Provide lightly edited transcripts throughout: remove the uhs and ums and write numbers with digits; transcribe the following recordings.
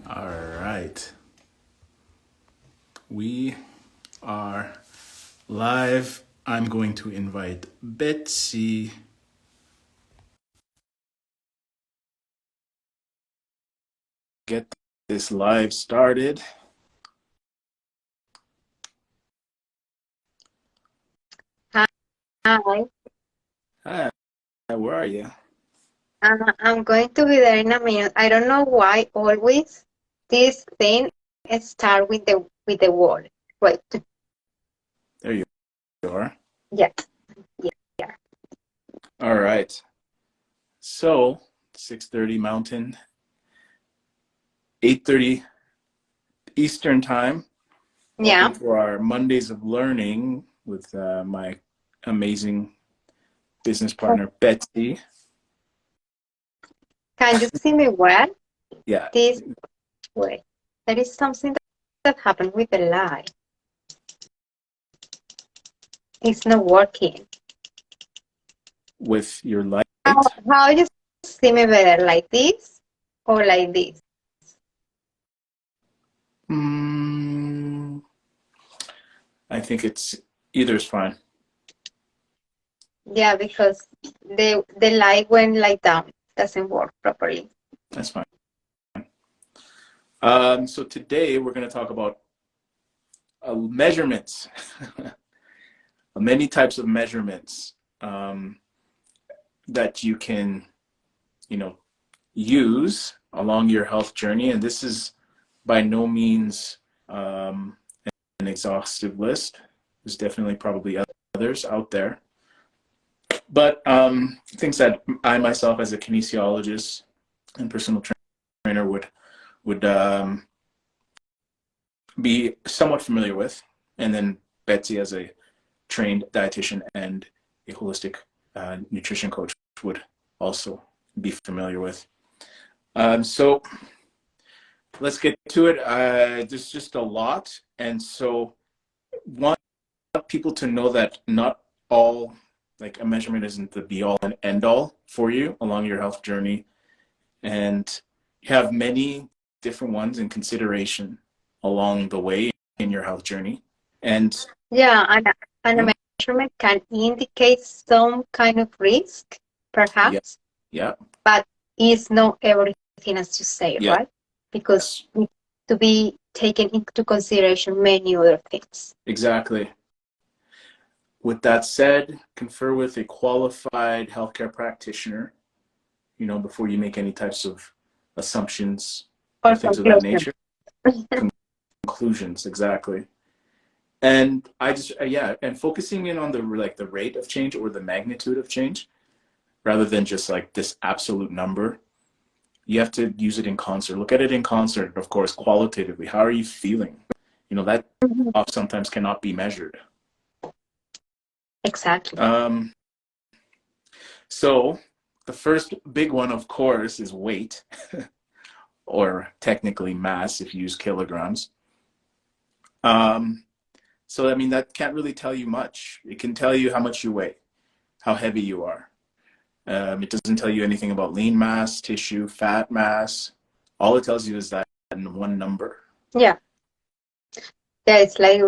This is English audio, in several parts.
All right. We are live. I'm going to invite Betsy. Get this live started. Hi. Hi, where are you? I'm going to be there in a minute. I don't know why always this thing start with the word. Wait. There you are. Yeah. Yeah. All right. So 6:30 Mountain, 8:30 Eastern Time. Yeah. Welcome to our Mondays of Learning with my amazing business partner, Betsy. Can you see me well? Yeah. This way. There is something that happened with the light. It's not working. With your light. How you see me better? Like this or like this? I think either is fine. Yeah, because the light went like down. Doesn't work properly. That's fine. So today we're going to talk about measurements, many types of measurements that you can, use along your health journey. And this is by no means an exhaustive list. There's definitely probably others out there. But things that I myself as a kinesiologist and personal trainer would be somewhat familiar with, and then Betsy as a trained dietitian and a holistic nutrition coach would also be familiar with. So let's get to it. There's just a lot, and so want people to know that not all, like, a measurement isn't the be all and end all for you along your health journey, and you have many different ones in consideration along the way in your health journey. And Yeah, and a measurement can indicate some kind of risk, yeah, perhaps, yeah, but it's not everything, as you say, yes. right? Because need to be taken into consideration many other things. Exactly. With that said, confer with a qualified healthcare practitioner, before you make any types of assumptions or Or things of that conclusion. nature. Conclusions, exactly. And and focusing in on the rate of change or the magnitude of change, rather than just like this absolute number. You have to use it in concert. Look at it in concert, of course, qualitatively. How are you feeling? That sometimes cannot be measured. Exactly. So the first big one, of course, is weight, or technically mass if you use kilograms. So, that can't really tell you much. It can tell you how much you weigh, how heavy you are. It doesn't tell you anything about lean mass, tissue, fat mass. All it tells you is that one number. Yeah. Yeah, it's like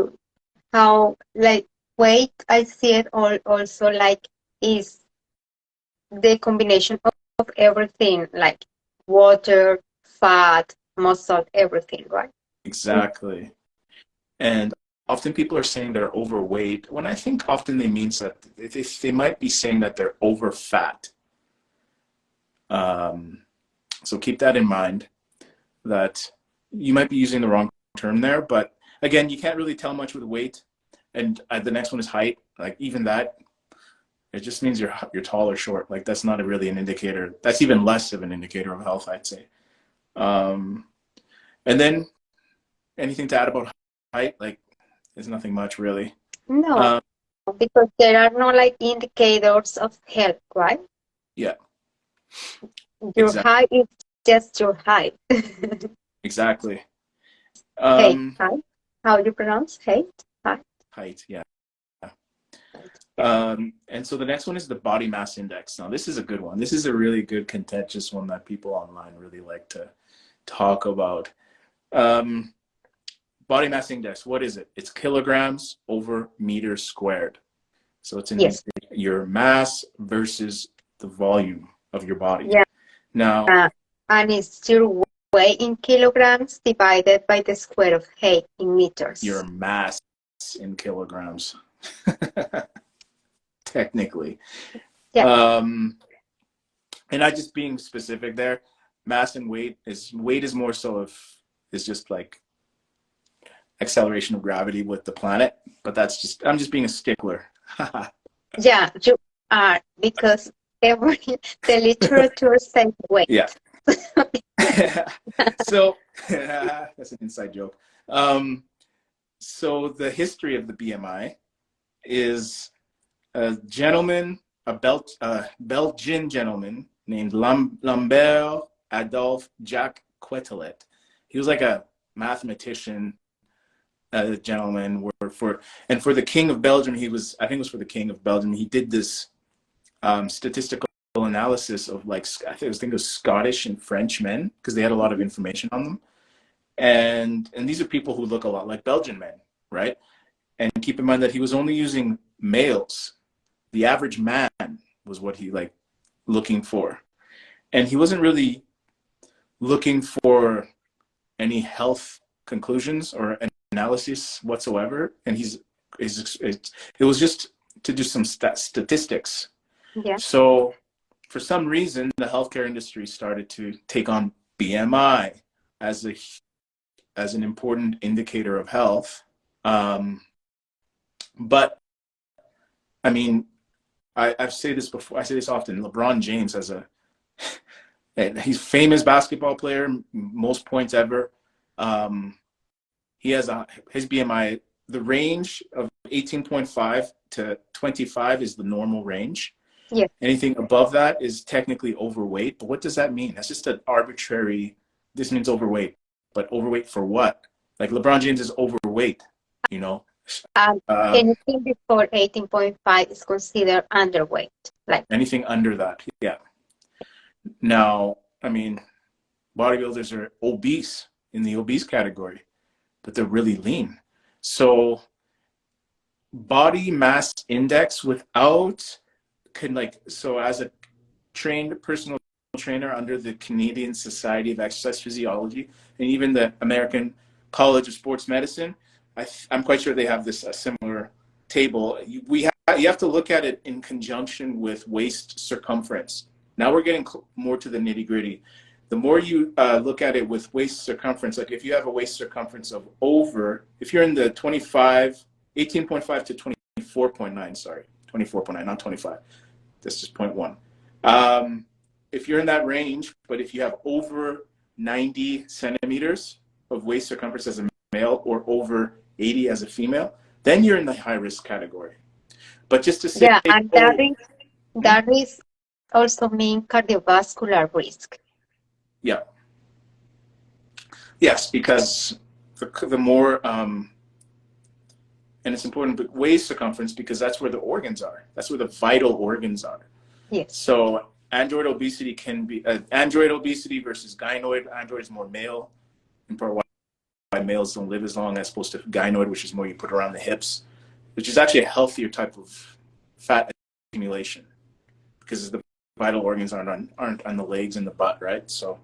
how, like, weight, I see it also like is the combination of everything, like water, fat, muscle, everything, right? Exactly. And often people are saying they're overweight, when I think often they mean that they might be saying that they're over fat. So keep that in mind, that you might be using the wrong term there. But again, you can't really tell much with weight. And the next one is height. Like, even that, it just means you're tall or short. Like, that's not really an indicator. That's even less of an indicator of health, I'd say. And then anything to add about height? Like, there's nothing much really. No, because there are no like indicators of health, right? Yeah. Your Exactly. height is just your height. Exactly. Height, height. How you pronounce height? Height. Height, yeah. Yeah. And so the next one is the body mass index. Now, this is a good one. This is a really good contentious one that people online really like to talk about. Um, body mass index, what is it? It's kilograms over meters squared. So it's Yes. your mass versus the volume of your body. Yeah. Now, And it's your weight in kilograms divided by the square of height in meters. your mass in kilograms, technically. Yeah. And not just being specific there, mass and weight is more so is just like acceleration of gravity with the planet, but I'm just being a stickler. Yeah, you are, because the literature says weight. Yeah. So that's an inside joke. So the history of the BMI is a Belgian gentleman named Lambert Adolphe Jacques Quetelet. He was like a mathematician, gentleman. For the King of Belgium, I think it was for the King of Belgium, he did this statistical analysis of, like, I think it was Scottish and French men, because they had a lot of information on them. And these are people who look a lot like Belgian men, right? And keep in mind that he was only using males. The average man was what he looking for. And he wasn't really looking for any health conclusions or analysis whatsoever. And it was just to do some statistics. Yeah. So for some reason, the healthcare industry started to take on BMI as an important indicator of health. But I mean, I've said this before. I say this often. LeBron James he's famous basketball player, most points ever. He has his BMI, the range of 18.5 to 25 is the normal range. Yeah. Anything above that is technically overweight. But what does that mean? That's just an arbitrary. This means overweight, but overweight for what? Like LeBron James is overweight, you know. Anything before 18.5 is considered underweight. Like anything under that, yeah. Now, I mean, bodybuilders are obese, in the obese category, but they're really lean. So body mass index so as a trained personal trainer under the Canadian Society of Exercise Physiology and even the American College of Sports Medicine, I'm quite sure they have a similar table. You have to look at it in conjunction with waist circumference. Now we're getting more to the nitty gritty. The more you look at it with waist circumference, like if you have a waist circumference of if you're in the 18.5 to 24.9, sorry, 24.9, not 25. That's just 0.1. If you're in that range, but if you have over 90 centimeters of waist circumference as a male or over 80 as a female, then you're in the high risk category. But just to say, yeah, and that is also mean cardiovascular risk. Yeah. Yes, because the more and it's important, but waist circumference, because that's where the organs are. That's where the vital organs are. Yes. So android obesity can be android obesity versus gynoid. Android is more male, in part why males don't live as long, as opposed to gynoid, which is more you put around the hips, which is actually a healthier type of fat accumulation, because the vital organs aren't on the legs and the butt, right? So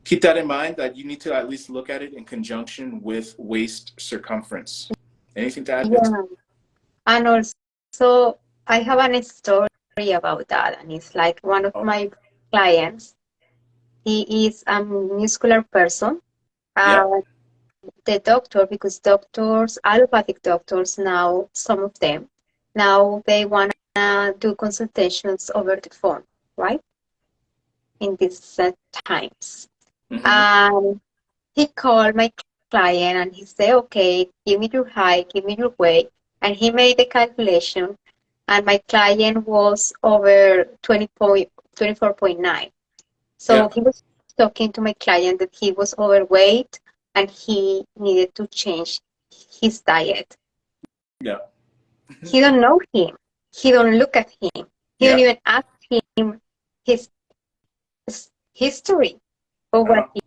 keep that in mind, that you need to at least look at it in conjunction with waist circumference. Anything to add? Yeah. And also, I have a story about that, and it's like one of my clients. He is a muscular person. The doctor, because allopathic doctors now, some of them, now they want to do consultations over the phone, right? In these times. Mm-hmm. He called my client and he said, okay, give me your height, give me your weight. And he made the calculation, and my client was over 24.9. So he was talking to my client that he was overweight and he needed to change his diet. Yeah. He don't know him. He don't look at him. He don't even ask him his history of what he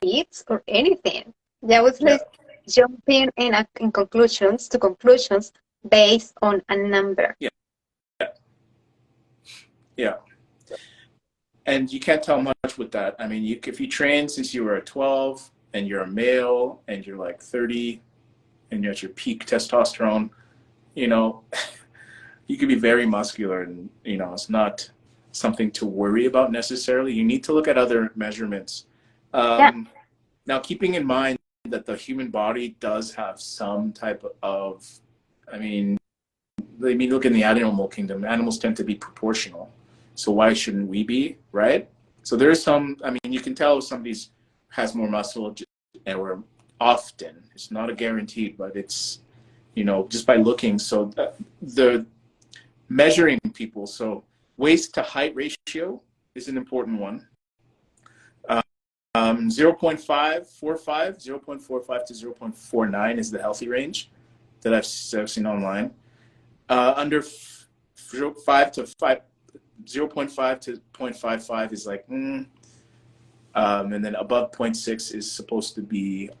habits or anything. I was like jumping in conclusions based on a number. Yeah. And you can't tell much with that. I mean, if you train since you were 12 and you're a male and you're like 30 and you're at your peak testosterone, you know, you could be very muscular and, you know, it's not something to worry about necessarily. You need to look at other measurements. Now, keeping in mind that the human body does have some type of, I mean, look in the animal kingdom, animals tend to be proportional. So why shouldn't we be, right? So there's some, I mean, you can tell if somebody's has more muscle or often. It's not a guaranteed, but it's, you know, just by looking. So the measuring people, so waist to height ratio is an important one. 0.45 to 0.49 is the healthy range that I've seen online. Under 0.5 to 0.55 is like, and then above 0.6 is supposed to be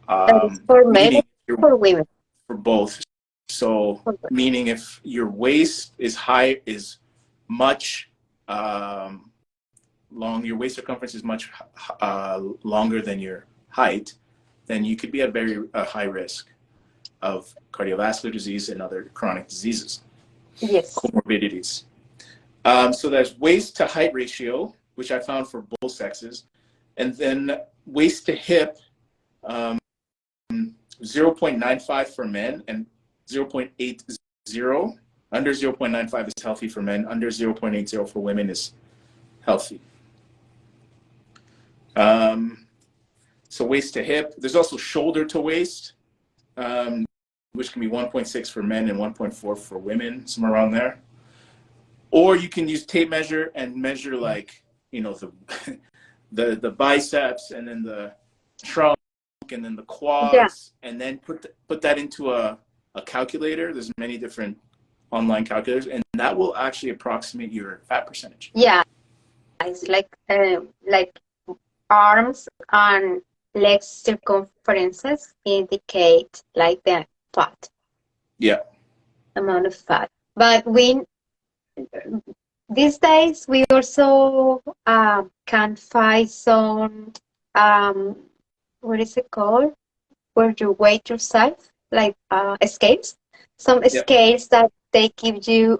for men or for women? For both. So meaning if your waist is much long, your waist circumference is much longer than your height, then you could be at very high risk of cardiovascular disease and other chronic diseases. Yes. Comorbidities. So there's waist to height ratio, which I found for both sexes, and then waist to hip, 0.95 for men and 0.80. Under 0.95 is healthy for men. Under 0.80 for women is healthy. So waist to hip. There's also shoulder to waist, which can be 1.6 for men and 1.4 for women, somewhere around there. Or you can use tape measure and measure, like, you know, the biceps and then the trunk and then the quads, and then put that into a calculator. There's many different online calculators, and that will actually approximate your fat percentage. Yeah, it's like arms and legs circumferences indicate like the fat. Yeah. Amount of fat. But these days we also can find some what is it called? Where you weigh yourself, like scales. Some scales that they give you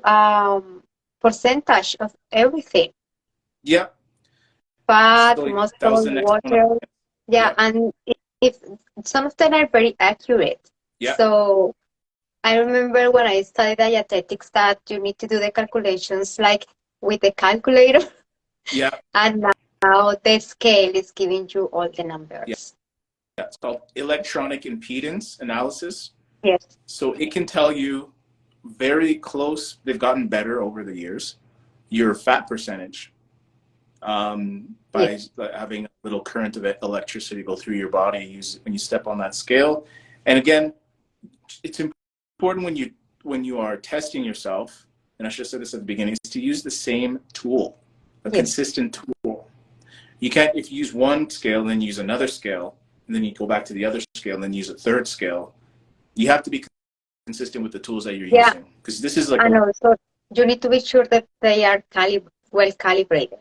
percentage of everything. Yeah. Fat, muscle, water. Yeah, and if some of them are very accurate. Yeah. So I remember when I studied dietetics that you need to do the calculations like with the calculator. Yeah. And now the scale is giving you all the numbers. Yeah. It's called electronic impedance analysis. Yes. So it can tell you very close, they've gotten better over the years, your fat percentage by having a little current of electricity go through your body when you step on that scale. And again, it's important when you are testing yourself, and I should have said this at the beginning, is to use the same tool, a consistent tool. You can't, if you use one scale and then use another scale, and then you go back to the other scale and then use a third scale, you have to be consistent with the tools that you're using. Because this is like so you need to be sure that they are well calibrated.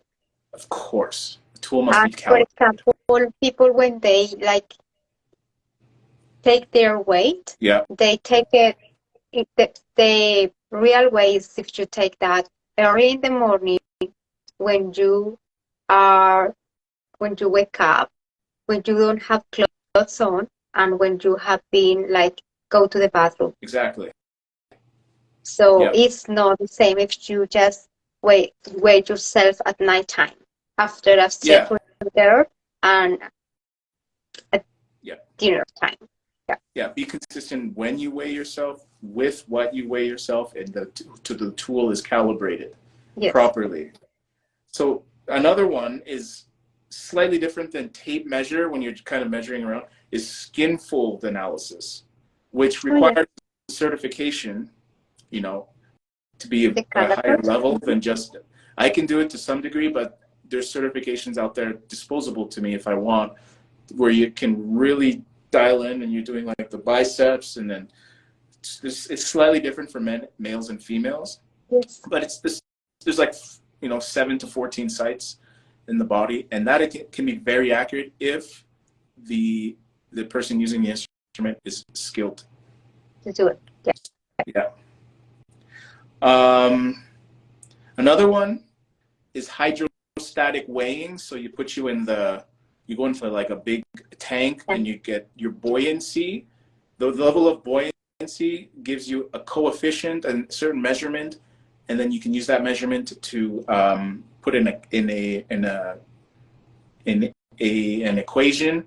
Of course. The tool must be calibrated. For example, people when they like take their weight, they take it, the real way is if you take that early in the morning when you wake up, when you don't have clothes on, and when you have been like go to the bathroom. Exactly. So it's not the same if you just weigh yourself at nighttime after a step there and at dinner time. Yeah, be consistent when you weigh yourself, with what you weigh yourself, and the tool is calibrated properly. So another one is slightly different than tape measure when you're kind of measuring around, is skin fold analysis, which requires certification, you know, to be a higher level than just, I can do it to some degree, but there's certifications out there disposable to me if I want. where you can really dial in, and you're doing like the biceps, and then it's slightly different for males and females. Yes. But it's this, there's like 7 to 14 sites in the body, and that it can be very accurate if the person using the instrument is skilled To do it. Yeah. Yeah. Another one is hydrostatic weighing. So you go into like a big tank, and you get your buoyancy. The level of buoyancy gives you a coefficient and certain measurement, and then you can use that measurement to put in an equation,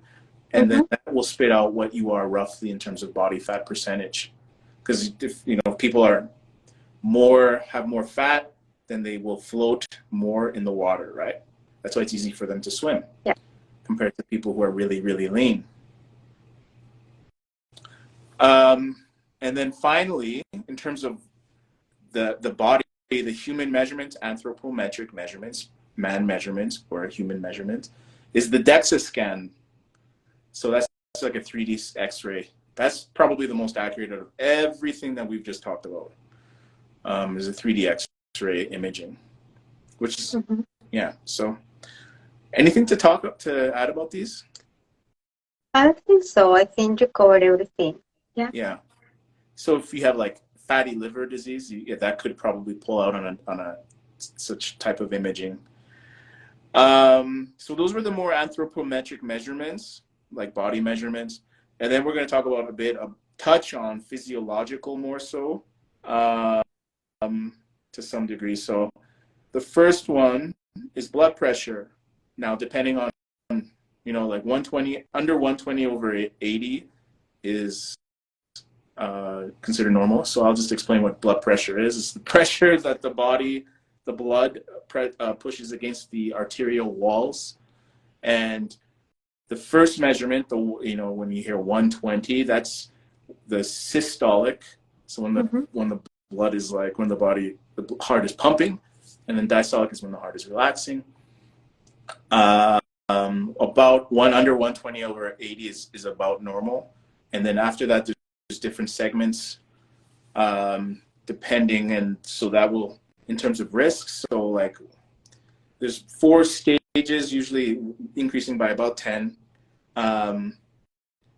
and then that will spit out what you are roughly in terms of body fat percentage. Because if people have more fat, then they will float more in the water, right? That's why it's easy for them to swim, compared to people who are really, really lean. And then finally, in terms of the body, the human measurements, anthropometric measurements, man measurements, or human measurements, is the DEXA scan. So that's like a 3D X-ray. That's probably the most accurate of everything that we've just talked about. Is a 3D X-ray imaging, which is So, anything to add about these? I don't think so. I think you covered everything. Yeah. Yeah. So if you have like fatty liver disease, that could probably pull out on a such type of imaging. So those were the more anthropometric measurements, like body measurements, and then we're going to talk about a touch on physiological more so, to some degree. So the first one is blood pressure. Now, depending on like 120, under 120 over 80 is considered normal. So I'll just explain what blood pressure is. It's the pressure that the blood pushes against the arterial walls. And the first measurement, when you hear 120, that's the systolic. So when the blood is like, when the heart is pumping, and then diastolic is when the heart is relaxing. About under 120 over 80 is about normal. And then after that, there's different segments, depending. And so that will, in terms of risks, so like there's 4 stages, usually increasing by about 10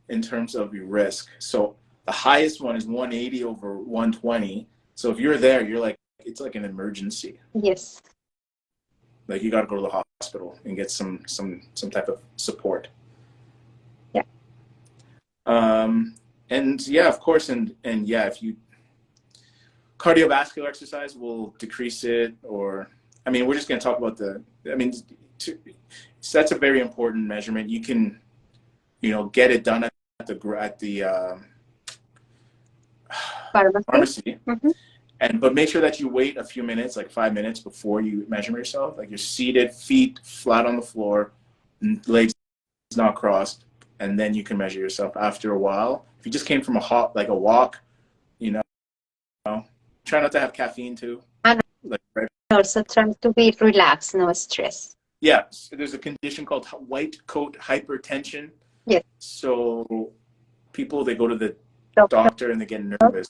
in terms of your risk. So the highest one is 180 over 120. So if you're there, you're like, it's like an emergency. Yes. Like you got to go to the hospital and get some type of support. Yeah. And yeah, of course, and yeah, if you cardiovascular exercise will decrease it, or we're just going to talk about so that's a very important measurement. You can get it done at the pharmacy. But make sure that you wait a few minutes, like 5 minutes before you measure yourself. Like you're seated, feet flat on the floor, legs not crossed, and then you can measure yourself after a while. If you just came from a walk, try not to have caffeine too. And also try to be relaxed, no stress. Yeah, so there's a condition called white coat hypertension. Yes. So people, they go to the doctor and they get nervous.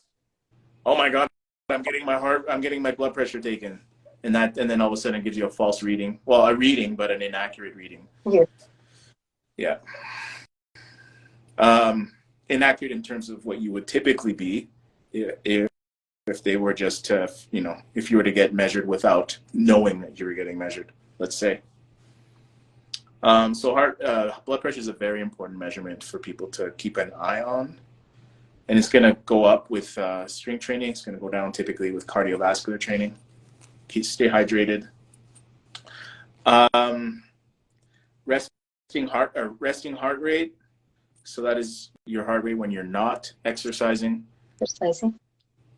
Oh my God, I'm getting my blood pressure taken, and then all of a sudden it gives you a false reading. Well, a reading, but an inaccurate reading. Yes. Yeah. Inaccurate in terms of what you would typically be if they were just to, if you were to get measured without knowing that you were getting measured, let's say. So blood pressure is a very important measurement for people to keep an eye on. And it's going to go up with strength training. It's going to go down typically with cardiovascular training. Stay hydrated. Resting heart rate. So that is your heart rate when you're not exercising.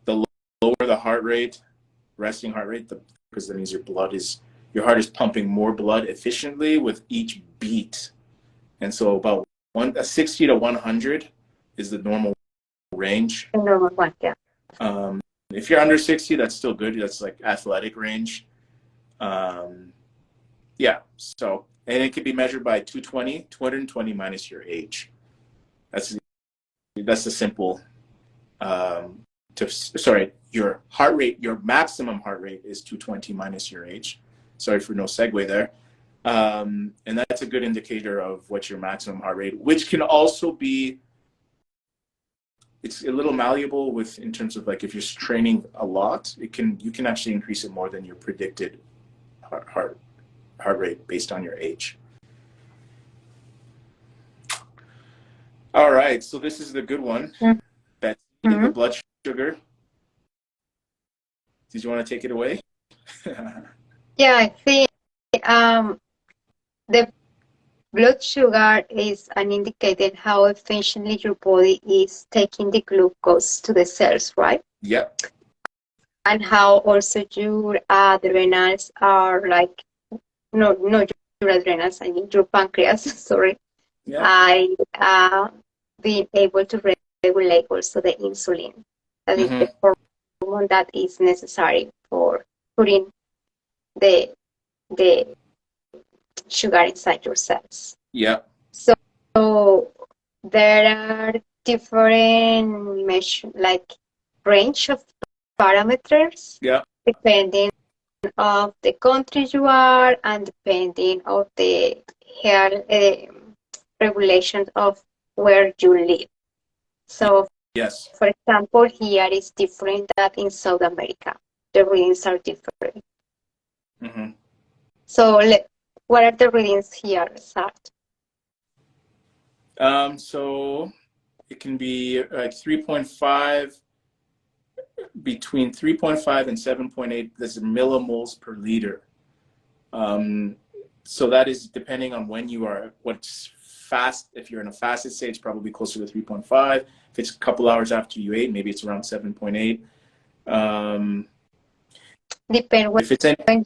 The lower the heart rate, resting heart rate, because that means your heart is pumping more blood efficiently with each beat. And so about 60 to 100 is the normal range. The normal one, yeah. If you're under 60, that's still good. That's like athletic range. Yeah. So And it can be measured by 220 minus your age. That's the simple. Your heart rate, your maximum heart rate is 220 minus your age. Sorry for no segue there. And that's a good indicator of what your maximum heart rate, which can also be, it's a little malleable with in terms of like if you're training a lot, you can actually increase it more than your predicted heart rate based on your age. All right, so this is the good one. Betsy, the blood sugar. Did you want to take it away? Yeah, I think the blood sugar is an indicator how efficiently your body is taking the glucose to the cells, right? Yep. And how also your adrenals are like, no, your adrenals, I mean your pancreas, sorry. Yeah. Being able to regulate also the insulin. That is the hormone that is necessary for putting the sugar inside your cells. Yeah. So there are different range of parameters. Yeah. Depending of the country you are and depending of the health regulations of where you live. So, yes, for example, here is different than in South America. The readings are different. So, what are the readings here, Sartre? So it can be like 3.5, between 3.5 and 7.8. This is millimoles per liter. So that is depending on when you are, what's fast. If you're in a fasted state, it's probably closer to 3.5. If it's a couple hours after you ate, maybe it's around 7.8. Depends when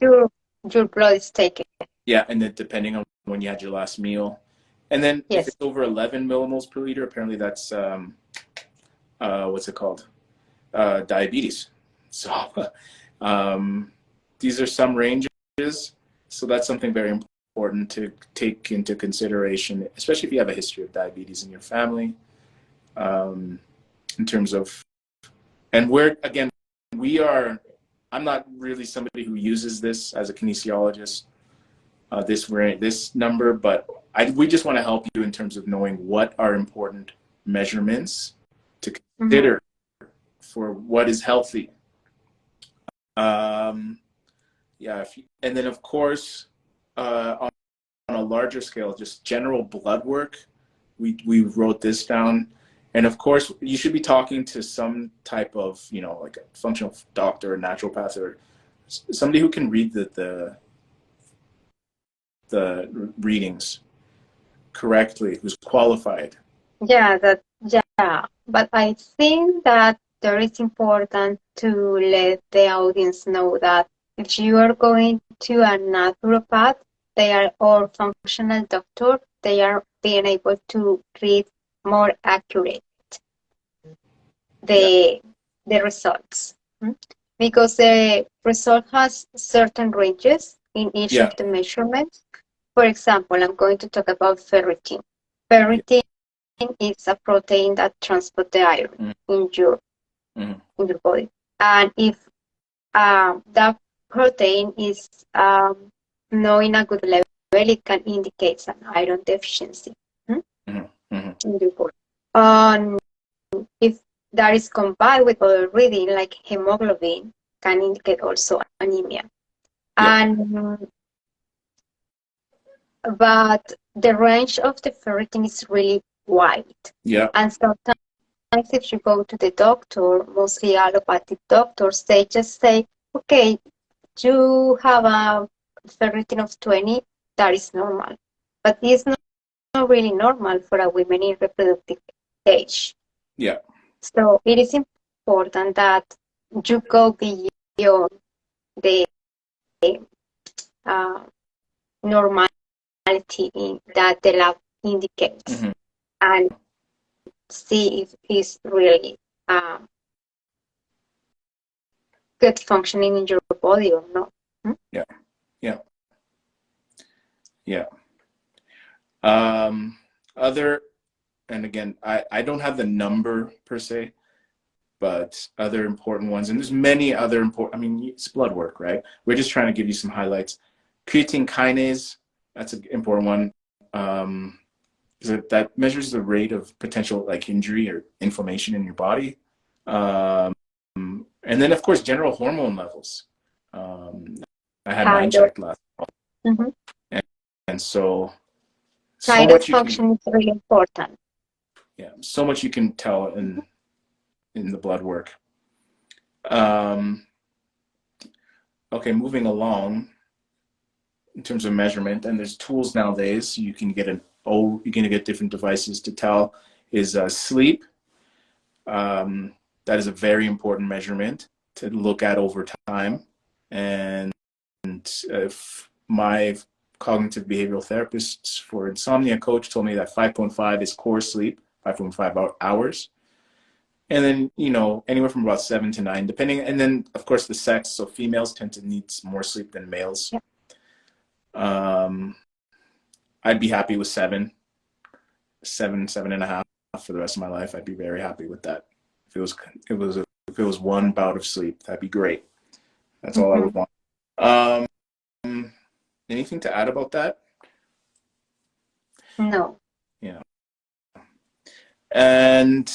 your blood is taken. Yeah, and then depending on when you had your last meal. And then if it's over 11 millimoles per liter, apparently that's, what's it called? Diabetes. So these are some ranges. So that's something very important to take into consideration, especially if you have a history of diabetes in your family, in terms of, and I'm not really somebody who uses this as a kinesiologist, this number, but we just want to help you in terms of knowing what are important measurements to consider for what is healthy. And then of course, on a larger scale, just general blood work, we wrote this down. And of course, you should be talking to some type of, like a functional doctor, or naturopath, or somebody who can read the readings correctly, who's qualified. Yeah, but I think that there is important to let the audience know that if you are going to a naturopath, or functional doctor, they are being able to read more accurate the results, because the result has certain ranges in each of the measurements. For example, I'm going to talk about ferritin. Ferritin is a protein that transports the iron in your body, and if that protein is not in a good level, it can indicate an iron deficiency in your body. If that is combined with other reading like hemoglobin, can indicate also anemia. But the range of the ferritin is really wide. And sometimes if you go to the doctor, mostly allopathic doctors, they just say, okay, you have a ferritin of 20, that is normal. But it's not really normal for a woman in reproductive age. So it is important that you go beyond the normality that the lab indicates and see if it's really good functioning in your body or not. Other, and again, I don't have the number per se, but other important ones, and there's many other important, I mean, it's blood work, right? We're just trying to give you some highlights. Creatine kinase, that's an important one. That measures the rate of potential like injury or inflammation in your body. And then, of course, general hormone levels. I had mine checked last. Mm-hmm. And so Thyroid much you function is really important. Yeah, so much you can tell in the blood work. Okay, moving along in terms of measurement, and there's tools nowadays. You can get different devices to tell is sleep. That is a very important measurement to look at over time. And if my cognitive behavioral therapists for insomnia coach told me that 5.5 is core sleep, 5.5 hours. And then, anywhere from about 7 to 9, depending. And then, of course, the sex. So females tend to need more sleep than males. Yep. I'd be happy with 7 and a half for the rest of my life. I'd be very happy with that. If it was one bout of sleep, that'd be great. That's all I would want. Anything to add about that? No. Yeah. And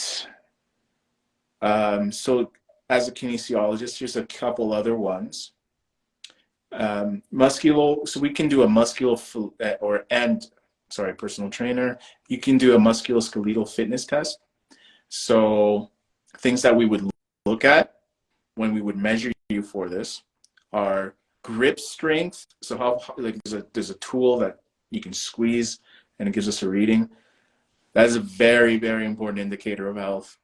so as a kinesiologist, here's a couple other ones. So we can do a personal trainer. You can do a musculoskeletal fitness test. So things that we would look at when we would measure you for this are grip strength. So how like there's a tool that you can squeeze and it gives us a reading. That is a very, very important indicator of health.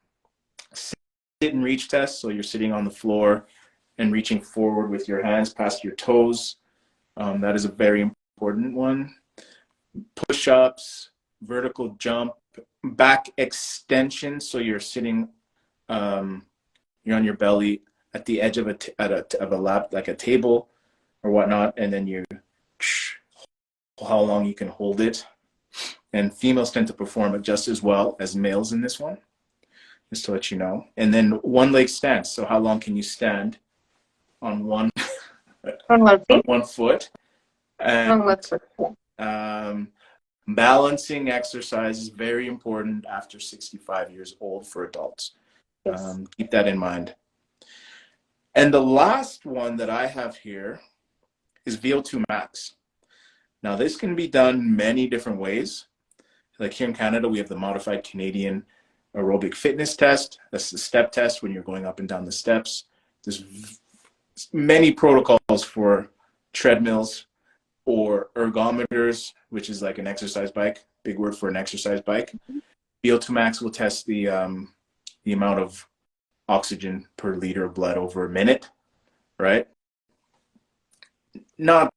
Sit and reach test. So you're sitting on the floor and reaching forward with your hands past your toes. That is a very important one. Push-ups, vertical jump, back extension. So you're sitting, you're on your belly at the edge of a lap, like a table or whatnot, and then how long you can hold it. And females tend to perform just as well as males in this one, just to let you know. And then one leg stance. So how long can you stand on one foot? And, balancing exercise is very important after 65 years old for adults. Yes. Keep that in mind. And the last one that I have here is VO2 max. Now, this can be done many different ways. Like here in Canada, we have the modified Canadian aerobic fitness test. That's the step test when you're going up and down the steps. There's many protocols for treadmills or ergometers, which is like an exercise bike, big word for an exercise bike. VO2 max will test the amount of oxygen per liter of blood over a minute, right? Not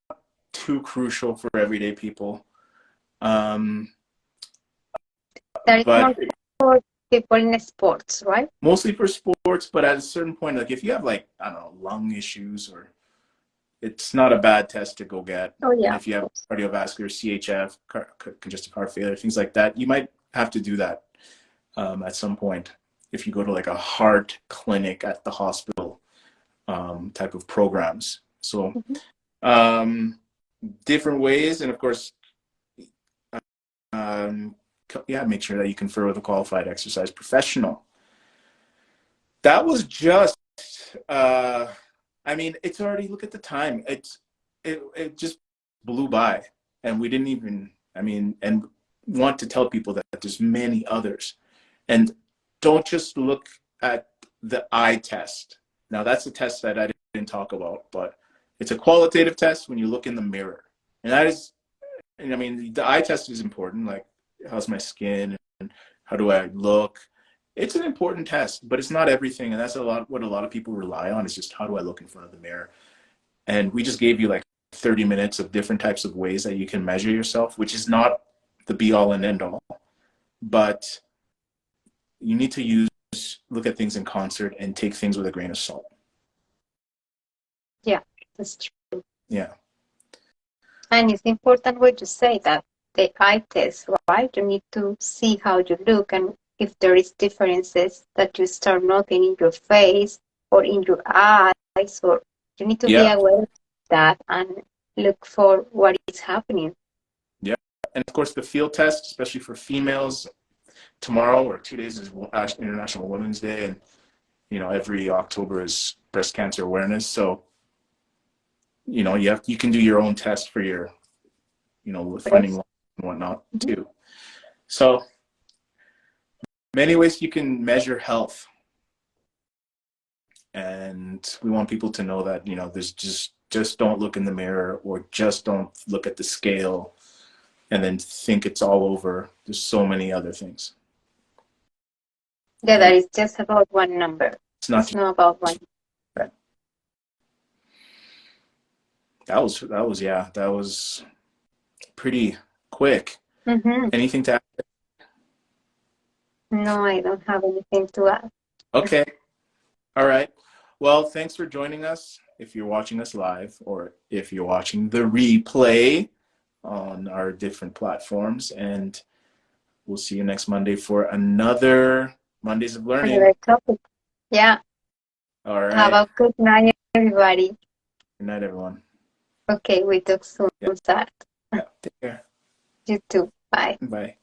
too crucial for everyday people. But for people in sports, right? Mostly for sports, but at a certain point, like if you have like, I don't know, lung issues, or it's not a bad test to go get. Oh, yeah. And if you have cardiovascular, CHF, congestive heart failure, things like that, you might have to do that at some point if you go to like a heart clinic at the hospital type of programs. So different ways, and of course, make sure that you confer with a qualified exercise professional. That was just, it's already, look at the time. It just blew by, and we didn't even, and want to tell people that there's many others. And don't just look at the eye test. Now, that's a test that I didn't talk about, but it's a qualitative test when you look in the mirror. And that is, the eye test is important, like how's my skin and how do I look? It's an important test, but it's not everything. And that's what a lot of people rely on, is just how do I look in front of the mirror? And we just gave you like 30 minutes of different types of ways that you can measure yourself, which is not the be all and end all, but you need to look at things in concert and take things with a grain of salt. Yeah, that's true. Yeah. And it's important way to say that the eye test, right? You need to see how you look, and if there is differences that you start noting in your face or in your eyes, or you need to be Yeah. aware of that and look for what is happening. Yeah. And of course, the field test, especially for females, tomorrow or 2 days is International Women's Day, and every October is breast cancer awareness. So you can do your own test for your finding and whatnot too. So many ways you can measure health, and we want people to know that there's just don't look in the mirror, or just don't look at the scale and then think it's all over. There's so many other things. Yeah, that is just about one number. It's not about one. Right. That was pretty quick. Anything to add? No, I don't have anything to add. Okay. All right. Well, thanks for joining us. If you're watching us live, or if you're watching the replay on our different platforms, and we'll see you next Monday for another Mondays of Learning. Another topic. Yeah. All right. Have a good night, everybody. Good night, everyone. Okay, we talk soon, Sartre. Yeah. Take care. You too. Bye. Bye.